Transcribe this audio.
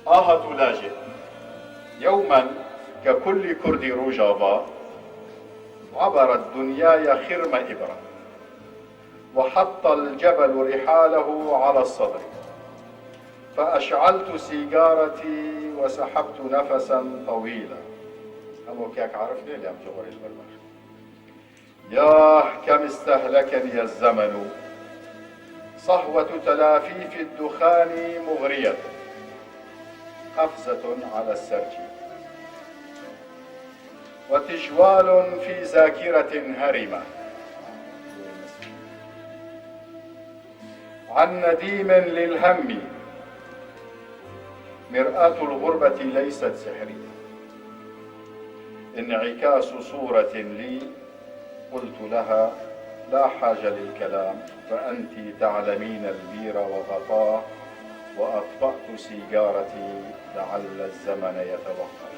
آهة لاجئ. يوما ككل كرد روجافا عبرت دنياي خرم إبرة، وحط الجبل رحاله على الصدر، فأشعلت سيجارتي وسحبت نفسا طويلا. أمو كيك عرفني اللي عم جبر البرمج. ياه كم استهلكني الزمن، صهوة تلافيف الدخان مغرية، قفزة على السرج، وتجوال في ذاكرة هرمة، عن نديم للهم. مرآة الغربة ليست سحرية، انعكاس صورة لي قلت لها لا حاجة للكلام، فأنت تعلمين البير وغطاه، وأطفأت سيجارتي لعل الزمن يتوقف.